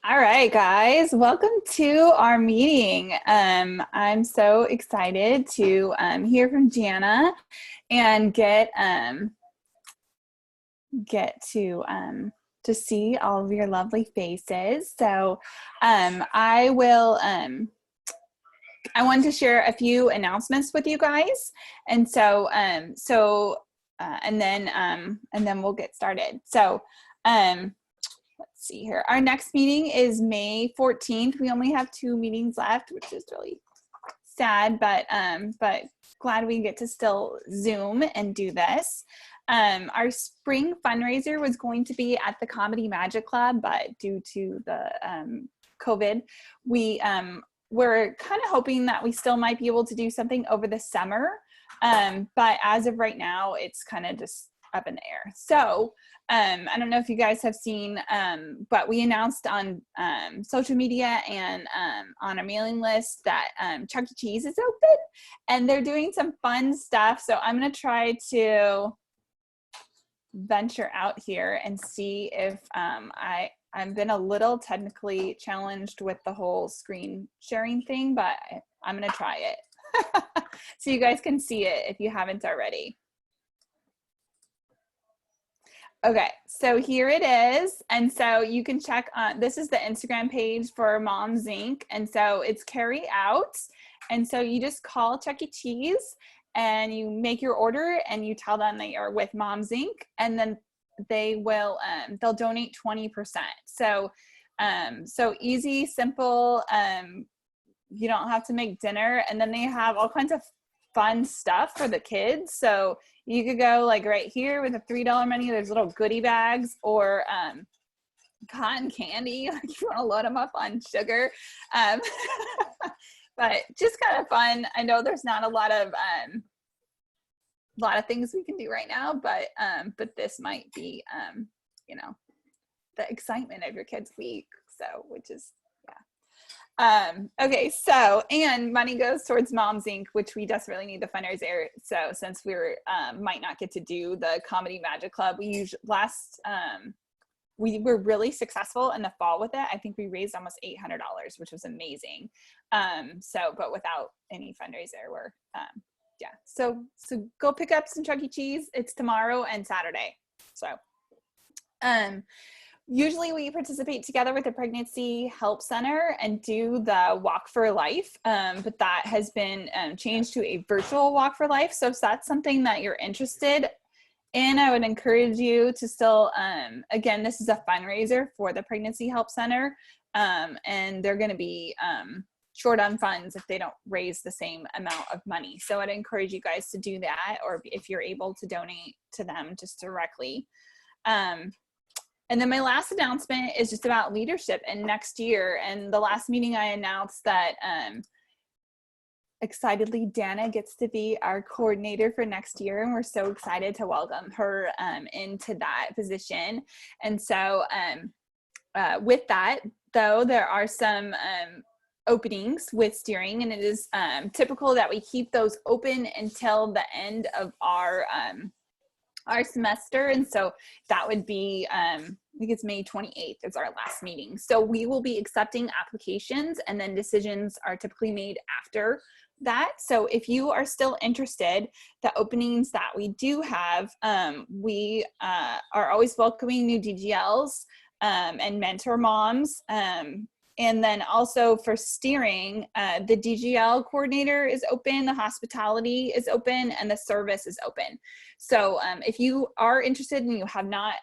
All right, guys, welcome to our meeting. I'm so excited to hear from Janna and get to see all of your lovely faces. So I wanted to share a few announcements with you guys, and so and then we'll get started. So let's see here. Our next meeting is May 14th. We only have 2 meetings left, which is really sad, but glad we get to still Zoom and do this. Our spring fundraiser was going to be at the Comedy Magic Club, but due to the COVID, we're kind of hoping that we still might be able to do something over the summer. But as of right now, it's kind of just up in the air. So I don't know if you guys have seen, but we announced on social media and on a mailing list that Chuck E. Cheese is open and they're doing some fun stuff. So I'm going to try to venture out here and see if I've been a little technically challenged with the whole screen sharing thing, but I'm going to try it so you guys can see it if you haven't already. Okay, so here it is. And so you can check on, this is the Instagram page for Moms Inc. And so it's carry out. And so you just call Chuck E. Cheese and you make your order and you tell them that you're with Moms Inc. And then they will, they'll donate 20%. So, so easy, simple, you don't have to make dinner. And then they have all kinds of fun stuff for the kids. So you could go like right here with a $3 menu. There's little goodie bags or cotton candy. Like you want to load them up on sugar. But just kind of fun. I know there's not a lot of things we can do right now, but this might be you know, the excitement of your kids' week. So which is okay, so, and money goes towards Moms Inc., which we desperately need the fundraiser. So since we're might not get to do the Comedy Magic Club, we were really successful in the fall with it. I think we raised almost $800, which was amazing. But without any fundraiser, we're so go pick up some Chuck E. Cheese. It's tomorrow and Saturday. So usually we participate together with the Pregnancy Help Center and do the Walk for Life, but that has been changed to a virtual Walk for Life. So if that's something that you're interested in, I would encourage you to still, again, this is a fundraiser for the Pregnancy Help Center, and they're going to be short on funds if they don't raise the same amount of money. So I'd encourage you guys to do that, or if you're able to donate to them just directly. And then my last announcement is just about leadership and next year. And the last meeting I announced that excitedly Janna gets to be our coordinator for next year. And we're so excited to welcome her into that position. And so with that, though, there are some openings with steering, and it is typical that we keep those open until the end of our semester. And so that would be, I think it's May 28th is our last meeting. So we will be accepting applications, and then decisions are typically made after that. So if you are still interested, the openings that we do have, we are always welcoming new DGLs and mentor moms. And then also for steering, the DGL coordinator is open, the hospitality is open, and the service is open. So if you are interested and you have not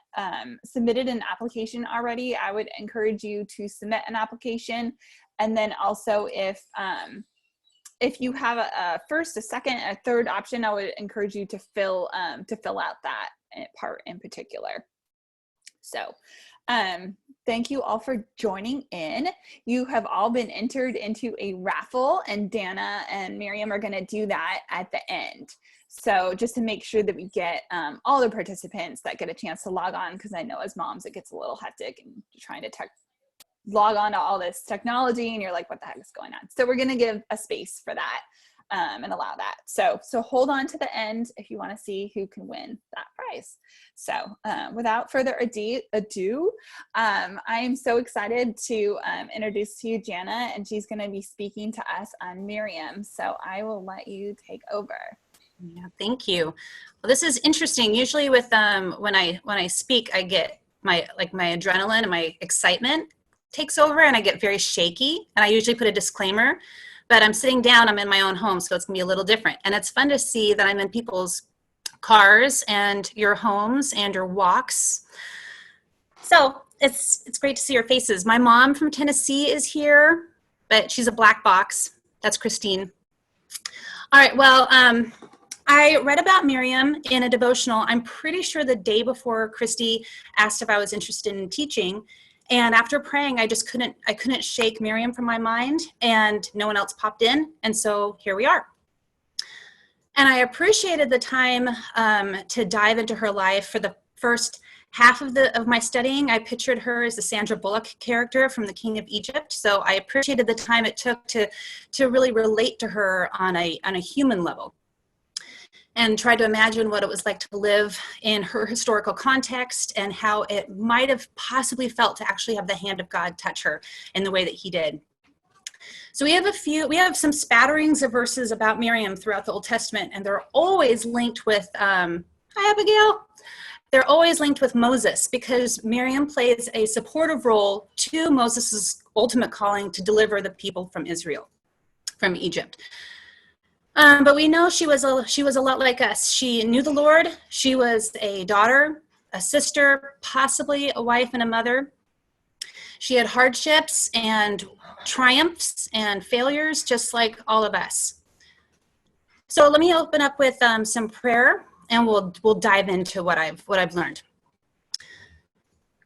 submitted an application already, I would encourage you to submit an application. And then also if you have a first, a second, a third option, I would encourage you to fill out that part in particular. So thank you all for joining in. You have all been entered into a raffle, and Janna and Miriam are going to do that at the end. So just to make sure that we get all the participants that get a chance to log on, because I know as moms it gets a little hectic and trying to log on to all this technology and you're like, what the heck is going on? So we're going to give a space for that. and allow that. So hold on to the end if you want to see who can win that prize. So without further ado, I am so excited to introduce to you Janna, and she's going to be speaking to us on Miriam. So I will let you take over. Yeah, thank you. Well, this is interesting. Usually with when I speak, I get my adrenaline and my excitement takes over and I get very shaky, and I usually put a disclaimer, but I'm sitting down, I'm in my own home, so it's gonna be a little different. And it's fun to see that I'm in people's cars and your homes and your walks. So it's great to see your faces. My mom from Tennessee is here, but she's a black box. That's Christine. All right, well, I read about Miriam in a devotional. I'm pretty sure the day before Christy asked if I was interested in teaching. And after praying, I couldn't shake Miriam from my mind, and no one else popped in. And so here we are. And I appreciated the time to dive into her life. For the first half of my studying, I pictured her as the Sandra Bullock character from The King of Egypt. So I appreciated the time it took to really relate to her on a human level, and tried to imagine what it was like to live in her historical context and how it might have possibly felt to actually have the hand of God touch her in the way that he did. So we have some spatterings of verses about Miriam throughout the Old Testament, and they're always linked with, hi Abigail, they're always linked with Moses, because Miriam plays a supportive role to Moses' ultimate calling to deliver the people from Egypt. But we know she was a lot like us. She knew the Lord. She was a daughter, a sister, possibly a wife and a mother. She had hardships and triumphs and failures, just like all of us. So let me open up with some prayer, and we'll dive into what I've learned.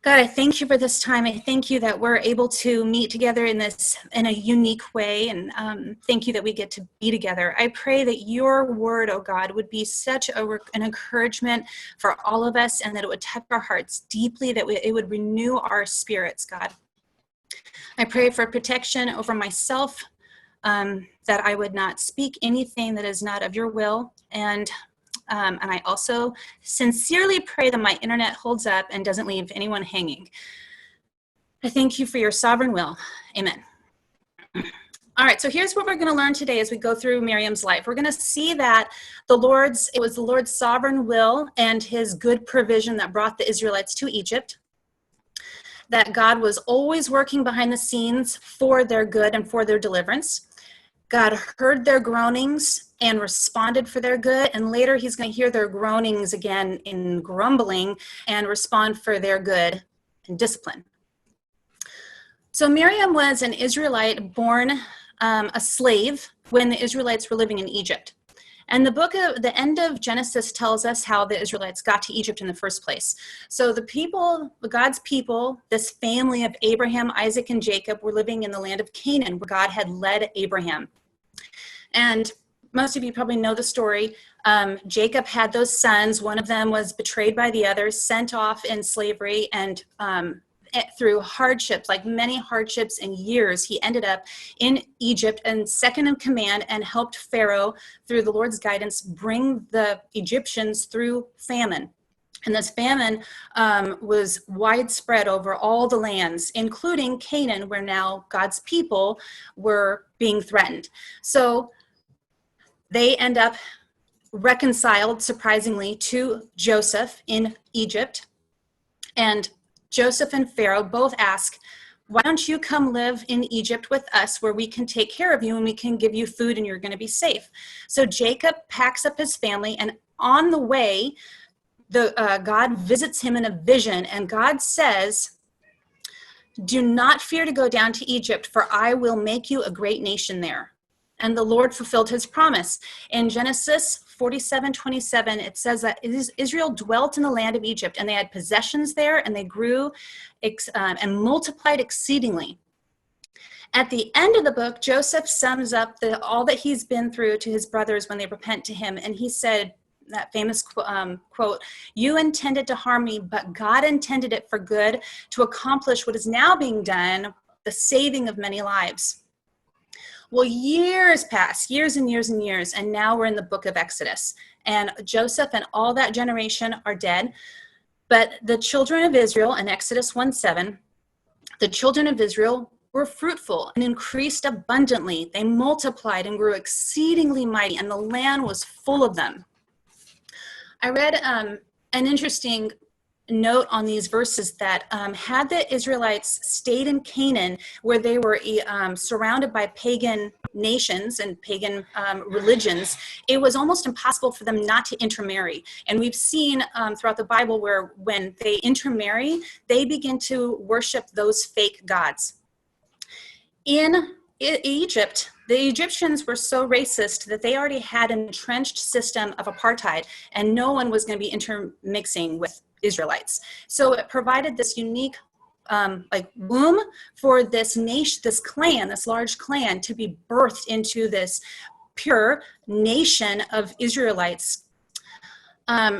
God, I thank you for this time. I thank you that we're able to meet together in a unique way, and thank you that we get to be together. I pray that your word, oh God, would be such an encouragement for all of us, and that it would touch our hearts deeply, that it would renew our spirits, God. I pray for protection over myself, that I would not speak anything that is not of your will, and I also sincerely pray that my internet holds up and doesn't leave anyone hanging. I thank you for your sovereign will. Amen. All right, so here's what we're going to learn today as we go through Miriam's life. We're going to see that it was the Lord's sovereign will and his good provision that brought the Israelites to Egypt, that God was always working behind the scenes for their good and for their deliverance. God heard their groanings and responded for their good, and later he's going to hear their groanings again in grumbling and respond for their good and discipline. So Miriam was an Israelite born a slave when the Israelites were living in Egypt. And the end of Genesis tells us how the Israelites got to Egypt in the first place. So God's people, this family of Abraham, Isaac, and Jacob, were living in the land of Canaan, where God had led Abraham. And most of you probably know the story. Jacob had those sons. One of them was betrayed by the others, sent off in slavery, and through hardships, like many hardships and years, he ended up in Egypt and second in command, and helped Pharaoh, through the Lord's guidance, bring the Egyptians through famine. And this famine was widespread over all the lands, including Canaan, where now God's people were being threatened. So they end up reconciled, surprisingly, to Joseph in Egypt. And Joseph and Pharaoh both ask, why don't you come live in Egypt with us, where we can take care of you and we can give you food and you're going to be safe? So Jacob packs up his family, and on the way, God visits him in a vision, and God says, do not fear to go down to Egypt, for I will make you a great nation there. And the Lord fulfilled his promise. In Genesis 47:27, it says that Israel dwelt in the land of Egypt, and they had possessions there, and they grew and multiplied exceedingly. At the end of the book, Joseph sums up all that he's been through to his brothers when they repent to him. And he said, that famous quote, you intended to harm me, but God intended it for good, to accomplish what is now being done, the saving of many lives. Well, years pass, years and years and years, and now we're in the book of Exodus. And Joseph and all that generation are dead. But the children of Israel, in Exodus 1:7, the children of Israel were fruitful and increased abundantly. They multiplied and grew exceedingly mighty, and the land was full of them. I read an interesting note on these verses that had the Israelites stayed in Canaan, where they were surrounded by pagan nations and pagan religions, it was almost impossible for them not to intermarry. And we've seen throughout the Bible where when they intermarry, they begin to worship those fake gods. In Egypt, the Egyptians were so racist that they already had an entrenched system of apartheid, and no one was going to be intermixing with Israelites. So it provided this unique womb for this nation, this clan, this large clan, to be birthed into this pure nation of Israelites.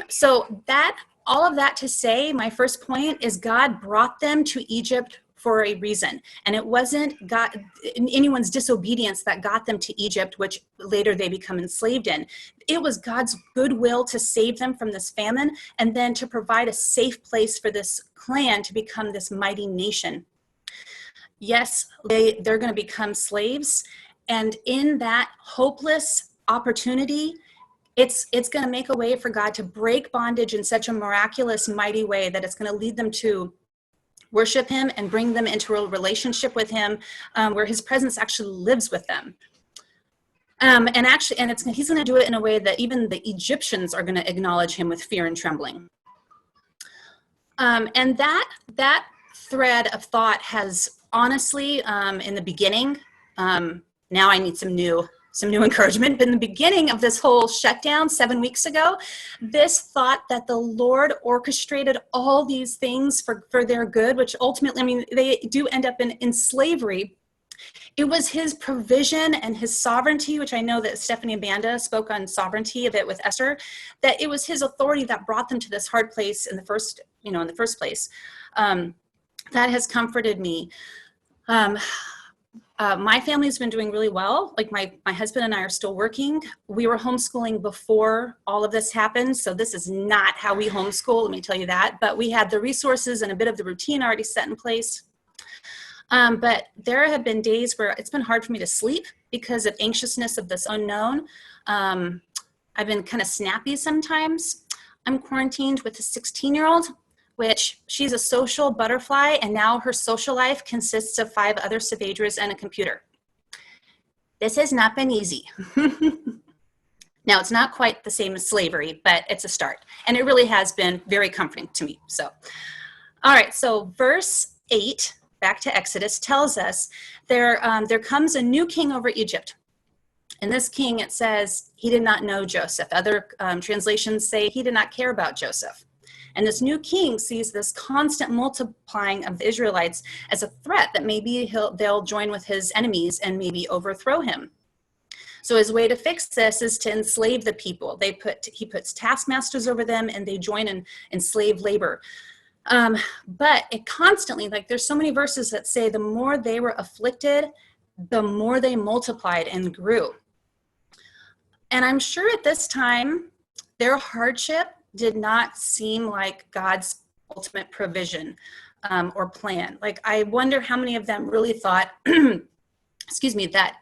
So that, all of that to say, my first point is God brought them to Egypt for a reason. And it wasn't God, anyone's disobedience that got them to Egypt, which later they become enslaved in. It was God's goodwill to save them from this famine and then to provide a safe place for this clan to become this mighty nation. Yes, they're going to become slaves. And in that hopeless opportunity, it's going to make a way for God to break bondage in such a miraculous, mighty way that it's going to lead them to worship him and bring them into a relationship with him where his presence actually lives with them. He's going to do it in a way that even the Egyptians are going to acknowledge him with fear and trembling. And that thread of thought has honestly, in the beginning, now I need some new encouragement, but in the beginning of this whole shutdown 7 weeks ago, this thought that the Lord orchestrated all these things for their good, which ultimately, I mean, they do end up in slavery. It was his provision and his sovereignty, which I know that Stephanie Banda spoke on sovereignty of it with Esther, that it was his authority that brought them to this hard place in the first place. That has comforted me. My family's been doing really well. Like my husband and I are still working. We were homeschooling before all of this happened. So this is not how we homeschool, let me tell you that. But we had the resources and a bit of the routine already set in place. But there have been days where it's been hard for me to sleep because of anxiousness of this unknown. I've been kind of snappy sometimes. I'm quarantined with a 16-year-old. Which she's a social butterfly, and now her social life consists of 5 other Saavedras and a computer. This has not been easy. Now, it's not quite the same as slavery, but it's a start. And it really has been very comforting to me. So, all right, so verse 8, back to Exodus, tells us there comes a new king over Egypt. And this king, it says, he did not know Joseph. Other translations say he did not care about Joseph. And this new king sees this constant multiplying of the Israelites as a threat that maybe they'll join with his enemies and maybe overthrow him. So his way to fix this is to enslave the people. He puts taskmasters over them, and they join in slave labor. But it constantly, like there's so many verses that say the more they were afflicted, the more they multiplied and grew. And I'm sure at this time, their hardship did not seem like God's ultimate provision or plan. Like, I wonder how many of them really thought, excuse me, that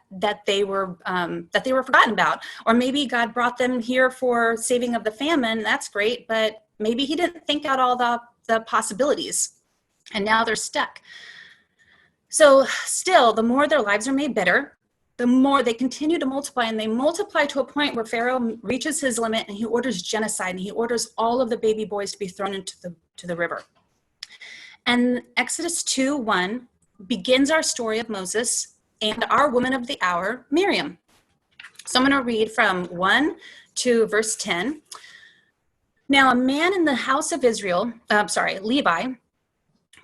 they were forgotten about, or maybe God brought them here for saving of the famine. That's great, but maybe he didn't think out all the possibilities, and now they're stuck. So still, the more their lives are made bitter, the more they continue to multiply, and they multiply to a point where Pharaoh reaches his limit, and he orders genocide, and he orders all of the baby boys to be thrown into the river. And Exodus 2:1 begins our story of Moses and our woman of the hour, Miriam. So I'm going to read from 1 to verse 10. Now, a man in the house of Levi,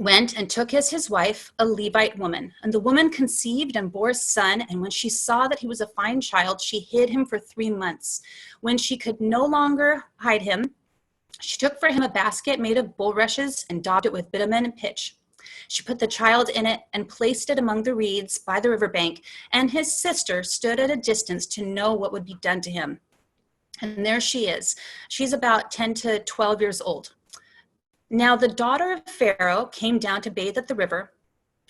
went and took as his wife a Levite woman. And the woman conceived and bore a son, and when she saw that he was a fine child, she hid him for 3 months. When she could no longer hide him, she took for him a basket made of bulrushes and daubed it with bitumen and pitch. She put the child in it and placed it among the reeds by the riverbank, and his sister stood at a distance to know what would be done to him. And there she is. She's about 10 to 12 years old. Now the daughter of Pharaoh came down to bathe at the river,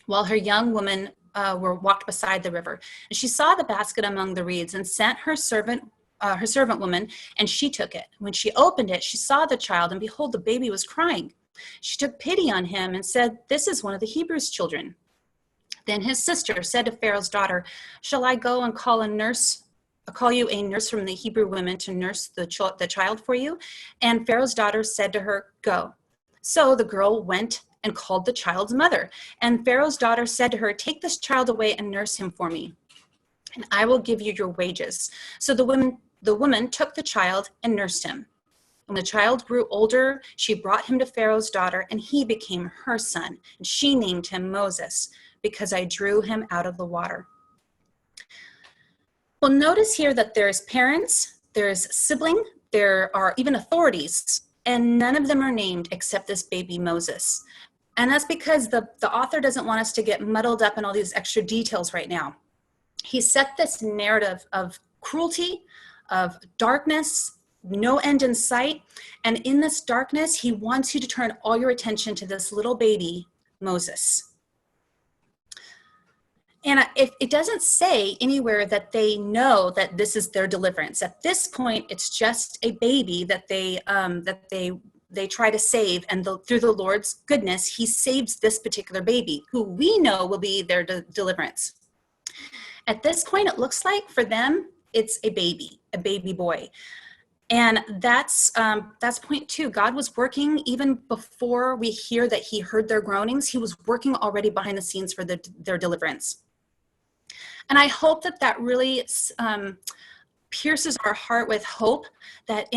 while her young women were walked beside the river. And she saw the basket among the reeds and sent her servant woman, and she took it. When she opened it, she saw the child, and behold, the baby was crying. She took pity on him and said, "This is one of the Hebrews' children." Then his sister said to Pharaoh's daughter, "Shall I go and call you a nurse from the Hebrew women to nurse the child for you?" And Pharaoh's daughter said to her, "Go." So the girl went and called the child's mother. And Pharaoh's daughter said to her, "Take this child away and nurse him for me, and I will give you your wages." So the woman took the child and nursed him. When the child grew older, she brought him to Pharaoh's daughter, and he became her son. And she named him Moses, because I drew him out of the water. Well, notice here that there's parents, there's sibling, there are even authorities, and none of them are named except this baby Moses. And that's because the author doesn't want us to get muddled up in all these extra details right now. He set this narrative of cruelty, of darkness, no end in sight. And in this darkness, he wants you to turn all your attention to this little baby, Moses. And it doesn't say anywhere that they know that this is their deliverance. At this point, it's just a baby that they try to save, and through the Lord's goodness, he saves this particular baby, who we know will be their deliverance. At this point, it looks like for them, it's a baby boy. And that's point two. God was working even before we hear that he heard their groanings. He was working already behind the scenes for their deliverance. And I hope that really pierces our heart with hope that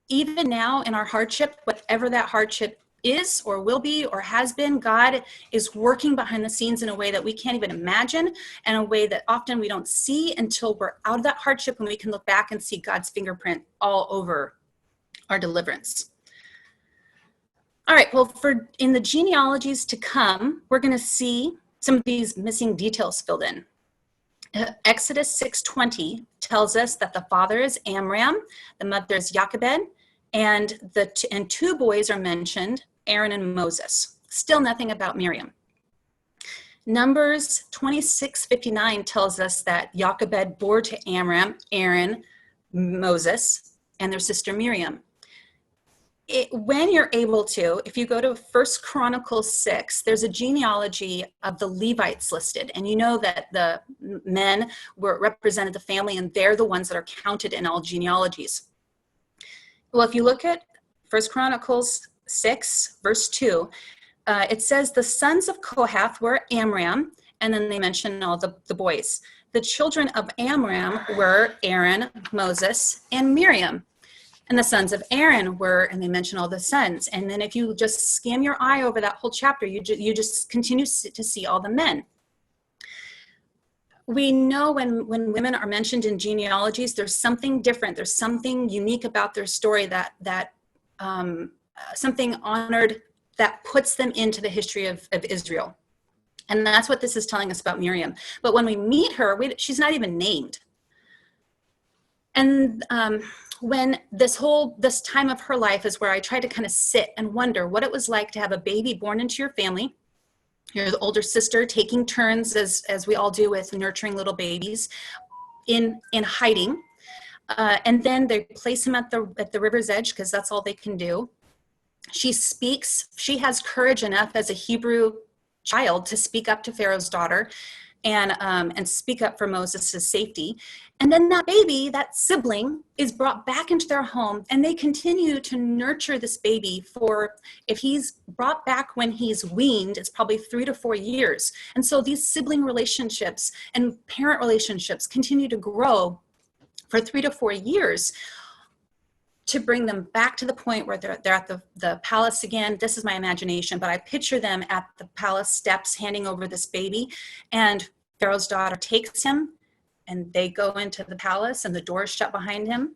even now in our hardship, whatever that hardship is or will be or has been, God is working behind the scenes in a way that we can't even imagine, and a way that often we don't see until we're out of that hardship, when we can look back and see God's fingerprint all over our deliverance. All right, well, in the genealogies to come, we're going to see some of these missing details filled in. Exodus 6:20 tells us that the father is Amram, the mother is Jochebed, and two boys are mentioned, Aaron and Moses. Still nothing about Miriam. Numbers 26:59 tells us that Jochebed bore to Amram, Aaron, Moses, and their sister Miriam. When you're able to, if you go to 1 Chronicles 6, there's a genealogy of the Levites listed. And you know that the men represented the family, and they're the ones that are counted in all genealogies. Well, if you look at 1 Chronicles 6, verse 2, it says the sons of Kohath were Amram, and then they mention all the boys. The children of Amram were Aaron, Moses, and Miriam. And the sons of Aaron were, and they mention all the sons. And then if you just scan your eye over that whole chapter, you just continue to see all the men. We know when women are mentioned in genealogies, there's something different. There's something unique about their story that something honored that puts them into the history of Israel. And that's what this is telling us about Miriam. But when we meet her, she's not even named. And when this time of her life is where I try to kind of sit and wonder what it was like to have a baby born into your family. You're the older sister, taking turns, as we all do, with nurturing little babies in hiding. And then they place him at the river's edge, because that's all they can do. She speaks. She has courage enough as a Hebrew child to speak up to Pharaoh's daughter and speak up for Moses' safety. And then that baby, that sibling, is brought back into their home, and they continue to nurture this baby for, if he's brought back when he's weaned, it's probably 3 to 4 years. And so these sibling relationships and parent relationships continue to grow for 3 to 4 years to bring them back to the point where they're at the palace again. This is my imagination, but I picture them at the palace steps handing over this baby, and Pharaoh's daughter takes him, and they go into the palace, and the door is shut behind him.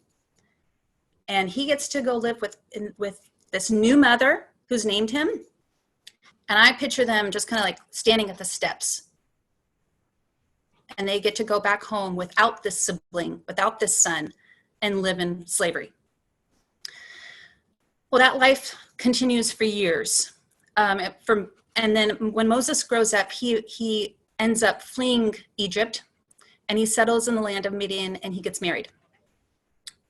And he gets to go live with this new mother who's named him. And I picture them just kind of like standing at the steps. And they get to go back home without this sibling, without this son, and live in slavery. Well, that life continues for years. And then when Moses grows up, he ends up fleeing Egypt, and he settles in the land of Midian, and he gets married.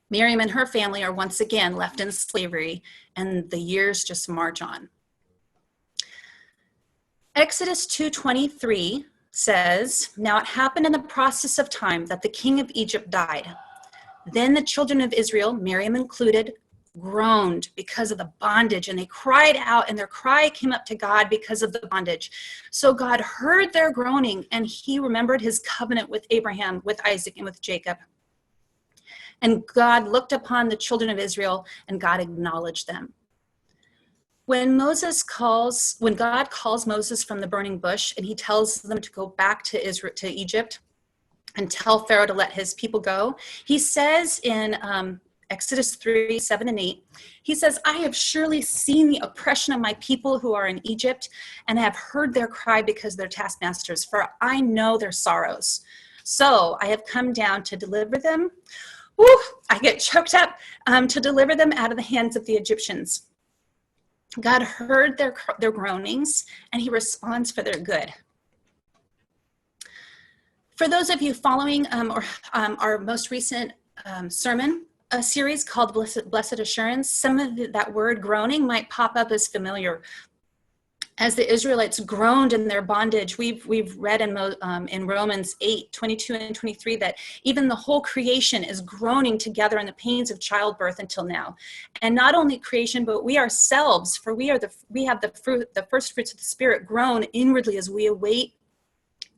Miriam and her family are once again left in slavery, and the years just march on. Exodus 2:23 says, "Now it happened in the process of time that the king of Egypt died. Then the children of Israel, Miriam included, groaned because of the bondage, and they cried out, and their cry came up to God because of the bondage. So God heard their groaning, and he remembered his covenant with Abraham, with Isaac, and with Jacob. And God looked upon the children of Israel, and God acknowledged them." When God calls Moses from the burning bush, and he tells them to go back to Egypt and tell Pharaoh to let his people go, he says in Exodus 3:7-8, he says, "I have surely seen the oppression of my people who are in Egypt, and have heard their cry because of their taskmasters, for I know their sorrows. So I have come down to deliver them." Woo, I get choked up, to deliver them out of the hands of the Egyptians. God heard their groanings, and he responds for their good. For those of you following our most recent sermon series called Blessed Assurance, some of that word groaning might pop up as familiar. As the Israelites groaned in their bondage, we've read in Romans 8:22 and 23 that even the whole creation is groaning together in the pains of childbirth until now. And not only creation, but we ourselves, for we have the first fruits of the Spirit, groan inwardly as we await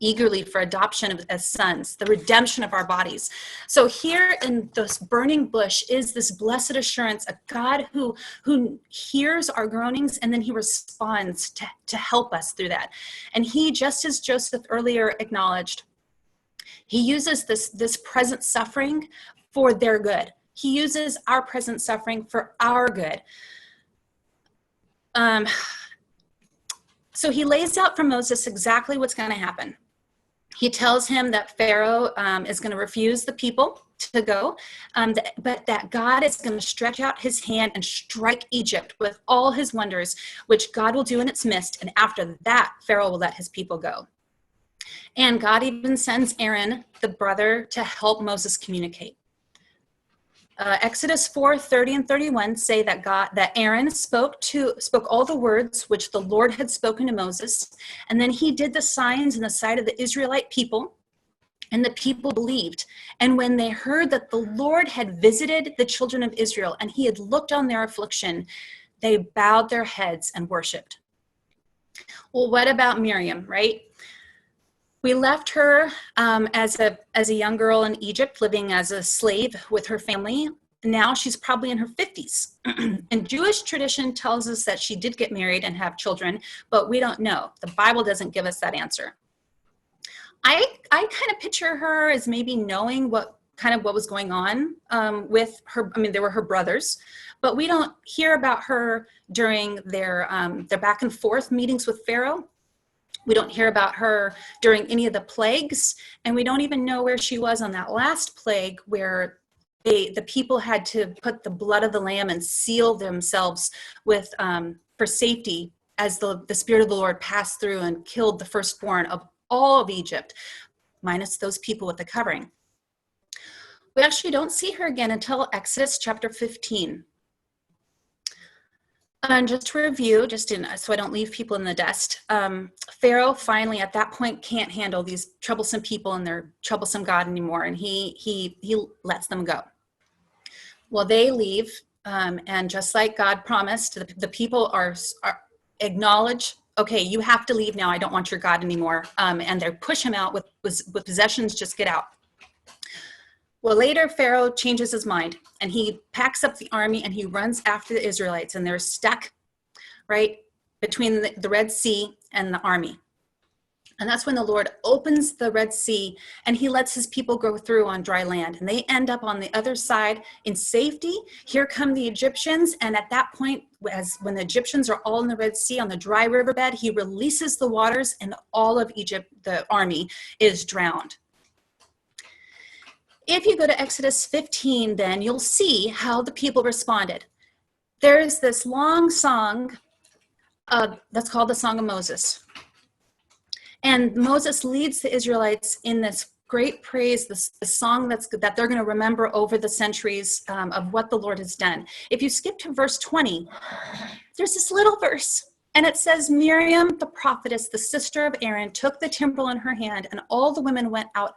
eagerly for adoption as sons, the redemption of our bodies. So here in this burning bush is this blessed assurance, a God who hears our groanings, and then he responds to help us through that. And he, just as Joseph earlier acknowledged, he uses this present suffering for their good. He uses our present suffering for our good. So he lays out for Moses exactly what's going to happen. He tells him that Pharaoh is going to refuse the people to go, but that God is going to stretch out his hand and strike Egypt with all his wonders, which God will do in its midst. And after that, Pharaoh will let his people go. And God even sends Aaron, the brother, to help Moses communicate. Exodus 4:30 and 31 say that Aaron spoke all the words which the Lord had spoken to Moses, and then he did the signs in the sight of the Israelite people, and the people believed. And when they heard that the Lord had visited the children of Israel, and he had looked on their affliction, they bowed their heads and worshiped. Well, what about Miriam, right? We left her as a young girl in Egypt, living as a slave with her family. Now she's probably in her 50s. And Jewish tradition tells us that she did get married and have children, but we don't know. The Bible doesn't give us that answer. I kind of picture her as maybe knowing what was going on with her. I mean, they were her brothers, but we don't hear about her during their back and forth meetings with Pharaoh. We don't hear about her during any of the plagues, and we don't even know where she was on that last plague where the people had to put the blood of the lamb and seal themselves with for safety as the Spirit of the Lord passed through and killed the firstborn of all of Egypt, minus those people with the covering. We actually don't see her again until Exodus chapter 15. And just to review, so I don't leave people in the dust, Pharaoh finally at that point can't handle these troublesome people and their troublesome God anymore, and he lets them go. Well, they leave, and just like God promised, the people are acknowledge, okay, you have to leave now. I don't want your God anymore, and they push him out with possessions. Just get out. Well, later Pharaoh changes his mind, and he packs up the army and he runs after the Israelites, and they're stuck right between the Red Sea and the army. And that's when the Lord opens the Red Sea and he lets his people go through on dry land. And they end up on the other side in safety. Here come the Egyptians. And at that point, when the Egyptians are all in the Red Sea on the dry riverbed, he releases the waters and all of Egypt, the army, is drowned. If you go to Exodus 15, then you'll see how the people responded. There is this long song that's called the Song of Moses. And Moses leads the Israelites in this great praise, this song that they're going to remember over the centuries of what the Lord has done. If you skip to verse 20, there's this little verse, and it says, Miriam, the prophetess, the sister of Aaron, took the timbrel in her hand, and all the women went out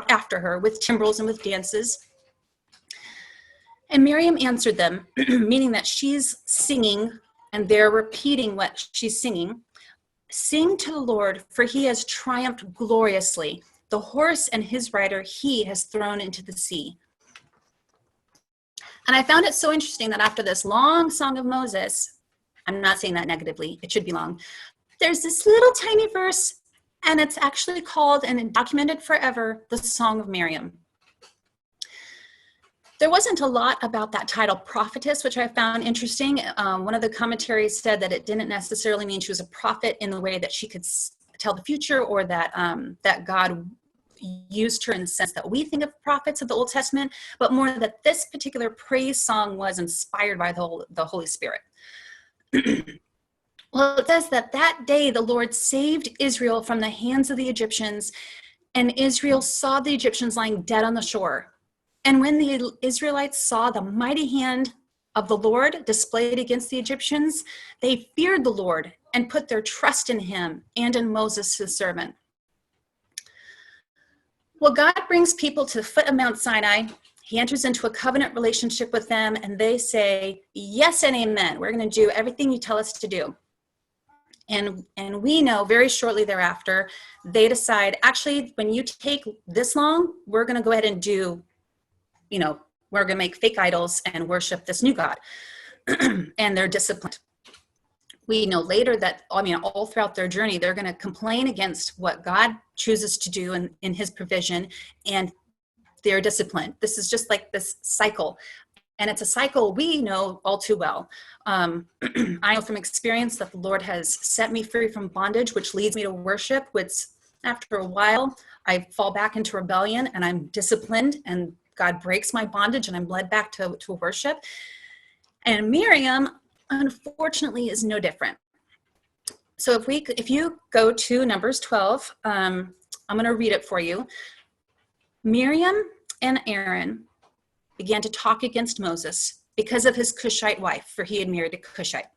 after her with timbrels and with dances. And Miriam answered them, meaning that she's singing, and they're repeating what she's singing. Sing to the Lord, for he has triumphed gloriously. The horse and his rider he has thrown into the sea. And I found it so interesting that after this long song of Moses, I'm not saying that negatively, it should be long, there's this little tiny verse, and it's actually called and documented forever, the Song of Miriam. There wasn't a lot about that title, prophetess, which I found interesting. One of the commentaries said that it didn't necessarily mean she was a prophet in the way that she could tell the future, or that that God used her in the sense that we think of prophets of the Old Testament, but more that this particular praise song was inspired by the Holy Spirit. Well, it says that day the Lord saved Israel from the hands of the Egyptians, and Israel saw the Egyptians lying dead on the shore. And when the Israelites saw the mighty hand of the Lord displayed against the Egyptians, they feared the Lord and put their trust in him and in Moses, his servant. Well, God brings people to the foot of Mount Sinai. He enters into a covenant relationship with them, and they say, yes and amen. We're going to do everything you tell us to do. And we know very shortly thereafter, they decide, actually, when you take this long, we're going to go ahead and do, we're going to make fake idols and worship this new God. And they're disciplined. We know later that, all throughout their journey, they're going to complain against what God chooses to do in his provision, and they're disciplined. This is just like this cycle. And it's a cycle we know all too well. I know from experience that the Lord has set me free from bondage, which leads me to worship, which after a while, I fall back into rebellion and I'm disciplined, and God breaks my bondage and I'm led back to worship. And Miriam, unfortunately, is no different. So if you go to Numbers 12, I'm going to read it for you. Miriam and Aaron began to talk against Moses because of his Cushite wife, for he had married a Cushite.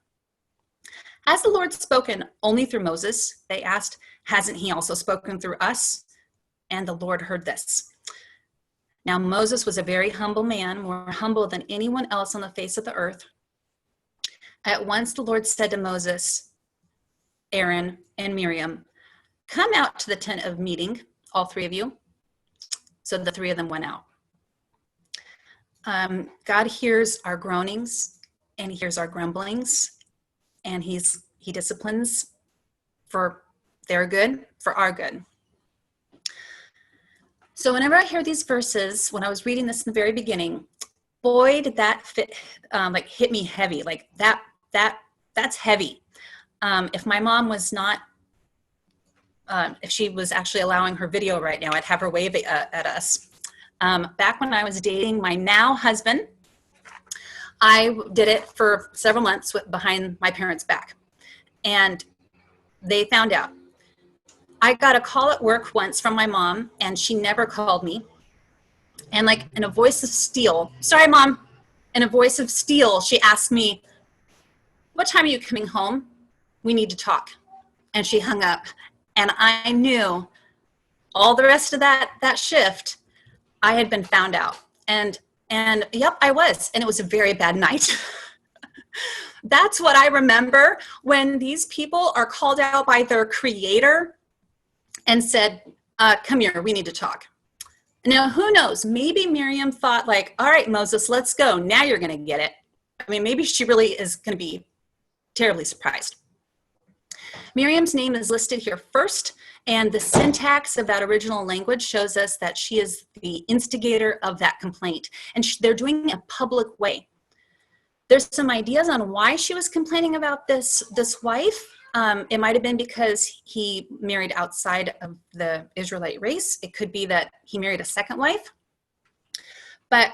Has the Lord spoken only through Moses? They asked. Hasn't he also spoken through us? And the Lord heard this. Now Moses was a very humble man, more humble than anyone else on the face of the earth. At once the Lord said to Moses, Aaron, and Miriam, come out to the tent of meeting, all three of you. So the three of them went out. God hears our groanings and he hears our grumblings, and he disciplines for their good, for our good. So whenever I hear these verses, when I was reading this in the very beginning, boy, did that hit me heavy. Like that's heavy. If my mom was not, if she was actually allowing her video right now, I'd have her wave at us. Back when I was dating my now husband, I did it for several months behind my parents' back, and they found out. I got a call at work once from my mom, and she never called me. And like in a voice of steel, sorry, Mom, in a voice of steel, she asked me, what time are you coming home? We need to talk. And she hung up. And I knew all the rest of that shift, I had been found out. And yep, I was. And it was a very bad night. That's what I remember when these people are called out by their creator and said, come here, we need to talk. Now, who knows? Maybe Miriam thought like, all right, Moses, let's go. Now you're going to get it. I mean, maybe she really is going to be terribly surprised. Miriam's name is listed here first, and the syntax of that original language shows us that she is the instigator of that complaint, and they're doing it in a public way. There's some ideas on why she was complaining about this wife. It might have been because he married outside of the Israelite race. It could be that he married a second wife. But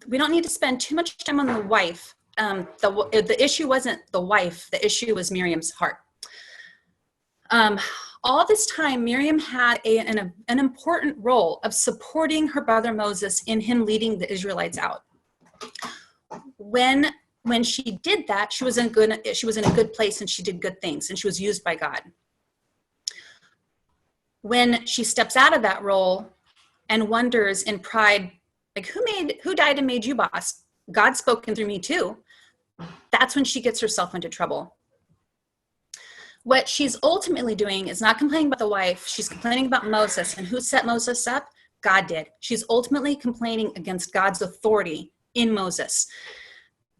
we don't need to spend too much time on the wife. The issue wasn't the wife. The issue was Miriam's heart. All this time, Miriam had an important role of supporting her brother Moses in him leading the Israelites out. When she did that, she was in a good place, and she did good things, and she was used by God. When she steps out of that role and wonders in pride, like, who died and made you boss? God's spoken through me too. That's when she gets herself into trouble. What she's ultimately doing is not complaining about the wife. She's complaining about Moses. And who set Moses up? God did. She's ultimately complaining against God's authority in Moses.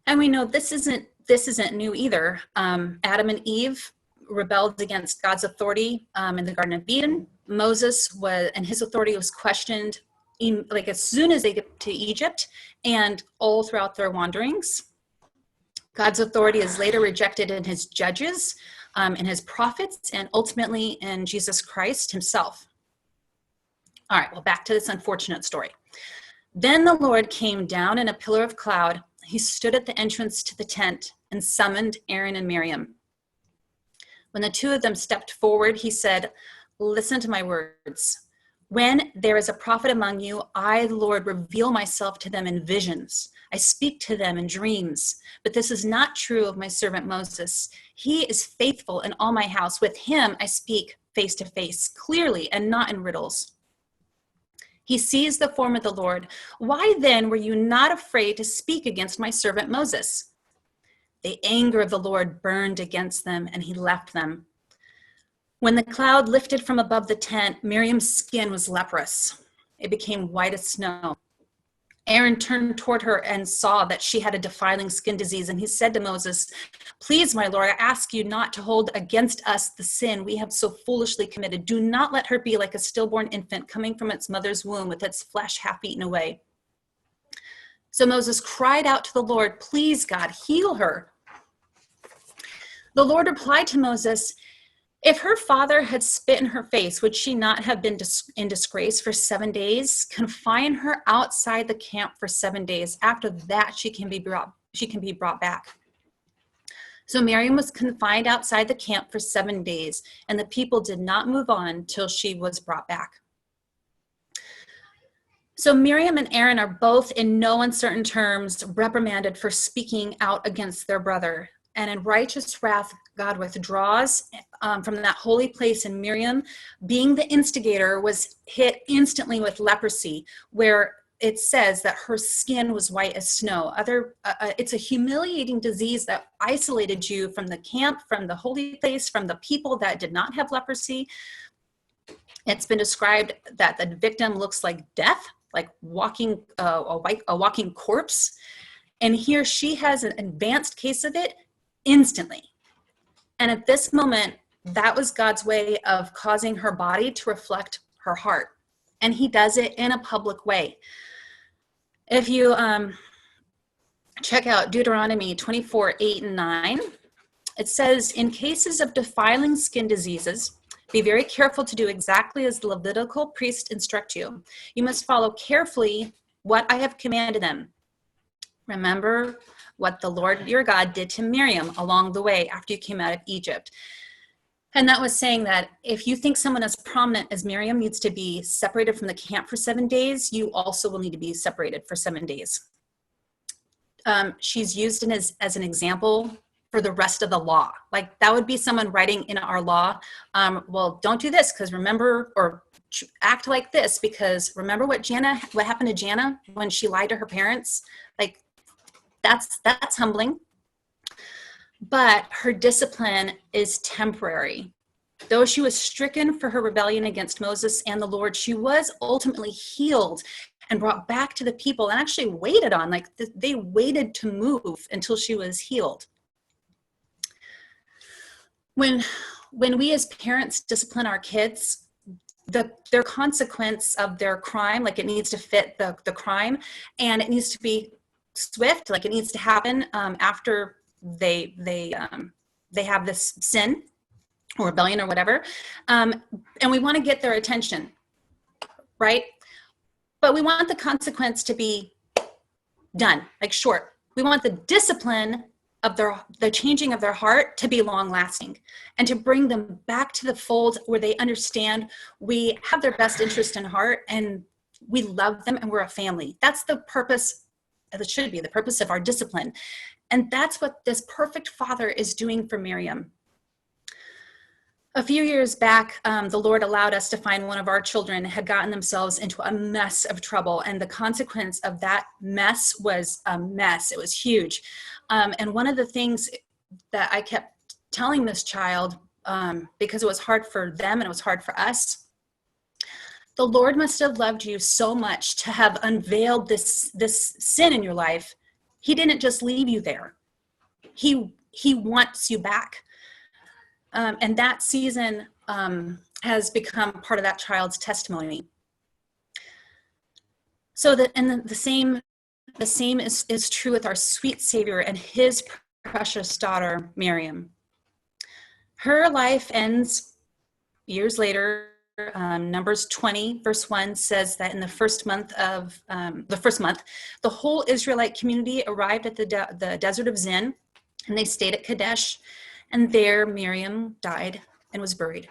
And we know this isn't new either. Adam and Eve rebelled against God's authority in the Garden of Eden. Moses and his authority was questioned as soon as they get to Egypt and all throughout their wanderings. God's authority is later rejected in his judges, in his prophets, and ultimately in Jesus Christ himself. All right, well, back to this unfortunate story. Then the Lord came down in a pillar of cloud. He stood at the entrance to the tent and summoned Aaron and Miriam. When the two of them stepped forward, he said, "Listen to my words. When there is a prophet among you, I, the Lord, reveal myself to them in visions. I speak to them in dreams. But this is not true of my servant Moses. He is faithful in all my house. With him I speak face to face, clearly and not in riddles. He sees the form of the Lord. Why then were you not afraid to speak against my servant Moses?" The anger of the Lord burned against them, and he left them. When the cloud lifted from above the tent, Miriam's skin was leprous. It became white as snow. Aaron turned toward her and saw that she had a defiling skin disease, and he said to Moses, "Please, my Lord, I ask you not to hold against us the sin we have so foolishly committed. Do not let her be like a stillborn infant coming from its mother's womb with its flesh half eaten away." So Moses cried out to the Lord, "Please, God, heal her." The Lord replied to Moses, "If her father had spit in her face, would she not have been in disgrace for 7 days? Confine her outside the camp for 7 days. After that, she can be brought back." So Miriam was confined outside the camp for 7 days, and the people did not move on till she was brought back. So Miriam and Aaron are both in no uncertain terms reprimanded for speaking out against their brother. And in righteous wrath, God withdraws from that holy place, and Miriam, being the instigator, was hit instantly with leprosy, where it says that her skin was white as snow. It's a humiliating disease that isolated you from the camp, from the holy place, from the people that did not have leprosy. It's been described that the victim looks like death, like walking a walking corpse. And here she has an advanced case of it instantly. And at this moment, that was God's way of causing her body to reflect her heart. And he does it in a public way. If you check out Deuteronomy 24:8-9, it says, "In cases of defiling skin diseases, be very careful to do exactly as the Levitical priests instruct you. You must follow carefully what I have commanded them. Remember what the Lord your God did to Miriam along the way after you came out of Egypt." And that was saying that if you think someone as prominent as Miriam needs to be separated from the camp for 7 days, you also will need to be separated for 7 days. She's used as an example for the rest of the law. Like, that would be someone writing in our law, well, don't do this because remember, or act like this because remember what happened to Janna when she lied to her parents? Like, that's humbling. But her discipline is temporary. Though she was stricken for her rebellion against Moses and the Lord, she was ultimately healed and brought back to the people and actually waited on, like they waited to move until she was healed. When when we as parents discipline our kids, their consequence of their crime, like it needs to fit the crime, and it needs to be swift, like it needs to happen after they have this sin or rebellion or whatever, and we want to get their attention, right? But we want the consequence to be done, like short. We want the discipline of the changing of their heart to be long lasting, and to bring them back to the fold where they understand we have their best interest in heart and we love them and we're a family. That's the purpose, that should be the purpose of our discipline. And that's what this perfect father is doing for Miriam. A few years back, the Lord allowed us to find one of our children had gotten themselves into a mess of trouble. And the consequence of that mess was a mess. It was huge. And one of the things that I kept telling this child, because it was hard for them and it was hard for us, the Lord must have loved you so much to have unveiled this sin in your life. He didn't just leave you there. He wants you back. And that season has become part of that child's testimony. So that, and the same is true with our sweet Savior and his precious daughter, Miriam. Her life ends years later. Numbers 20, verse 1 says that in the first month, the whole Israelite community arrived at the desert of Zin, and they stayed at Kadesh. And there Miriam died and was buried.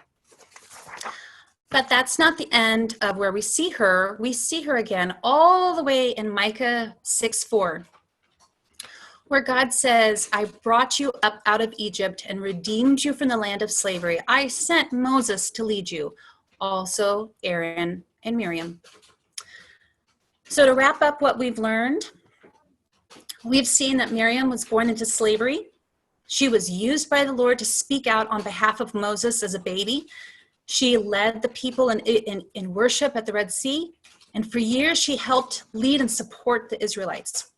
But that's not the end of where we see her. We see her again all the way in Micah 6:4, where God says, I brought you up out of Egypt and redeemed you from the land of slavery. I sent Moses to lead you, also Aaron and Miriam. So to wrap up what we've learned, we've seen that Miriam was born into slavery. She was used by the Lord to speak out on behalf of Moses as a baby. She led the people in worship at the Red Sea. And for years, she helped lead and support the Israelites.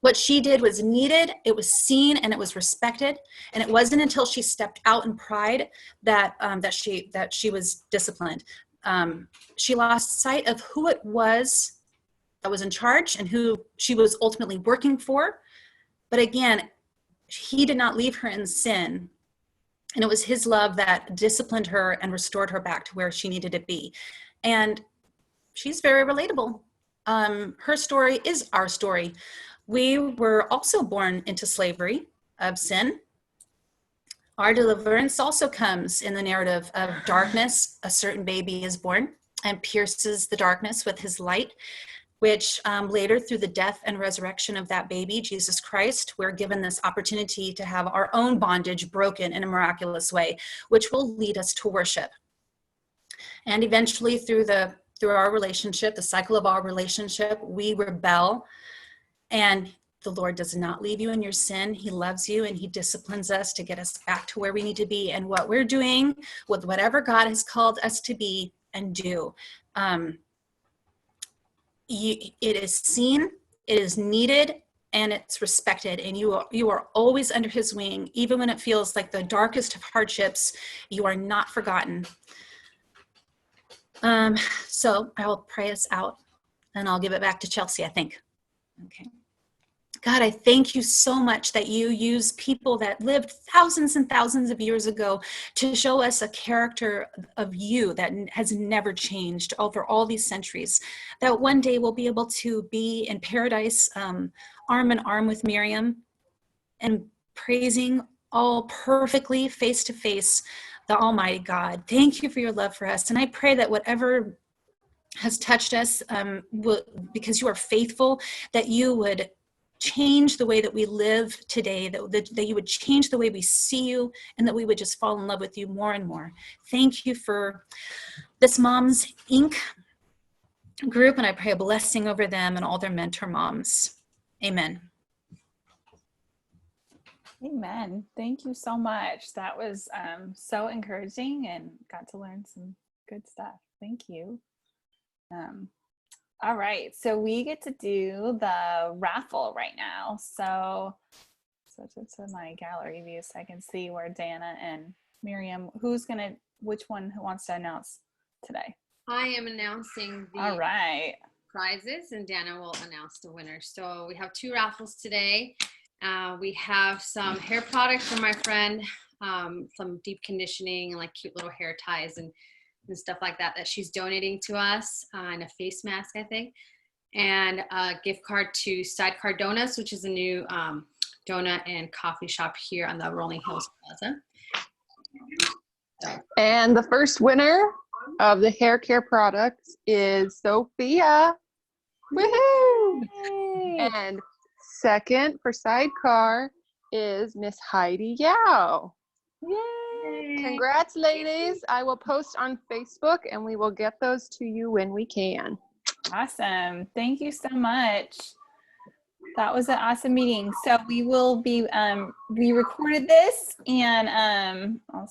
What she did was needed, it was seen, and it was respected. And it wasn't until she stepped out in pride that she was disciplined. She lost sight of who it was that was in charge and who she was ultimately working for. But again, he did not leave her in sin. And it was his love that disciplined her and restored her back to where she needed to be. And she's very relatable. Her story is our story. We were also born into slavery of sin. Our deliverance also comes in the narrative of darkness. A certain baby is born and pierces the darkness with his light, which later, through the death and resurrection of that baby, Jesus Christ, we're given this opportunity to have our own bondage broken in a miraculous way, which will lead us to worship. And eventually, through our relationship, the cycle of our relationship, we rebel, and the Lord does not leave you in your sin. He loves you, and he disciplines us to get us back to where we need to be and what we're doing with whatever God has called us to be and do. It is seen, it is needed, and it's respected, and you are always under his wing. Even when it feels like the darkest of hardships, you are not forgotten. So I will pray us out, and I'll give it back to Chelsea, I think. Okay. God, I thank you so much that you use people that lived thousands and thousands of years ago to show us a character of you that has never changed over all these centuries, that one day we'll be able to be in paradise, arm in arm with Miriam, and praising all perfectly face to face the Almighty God. Thank you for your love for us. And I pray that whatever has touched us, because you are faithful, that you would change the way that we live today, that you would change the way we see you, and that we would just fall in love with you more and more. Thank you for this Moms Inc. group, and I pray a blessing over them and all their mentor moms. Amen. Amen. Thank you so much. That was so encouraging, and got to learn some good stuff. Thank you. All right, so we get to do the raffle right now. So switch it to my gallery view so I can see where Dana and Miriam, which one who wants to announce today? I am announcing the All right. prizes, and Dana will announce the winner. So we have 2 raffles today. We have some hair products from my friend, some deep conditioning and like cute little hair ties and stuff like that she's donating to us, and a face mask, I think, and a gift card to Sidecar Donuts, which is a new donut and coffee shop here on the Rolling Hills Plaza. So. And the first winner of the hair care products is Sophia. Woohoo! Yay. And second for Sidecar is Miss Heidi Yao. Yay. Congrats, ladies. I will post on Facebook and we will get those to you when we can. Awesome. Thank you so much. That was an awesome meeting. So we will be, we recorded this, and I'll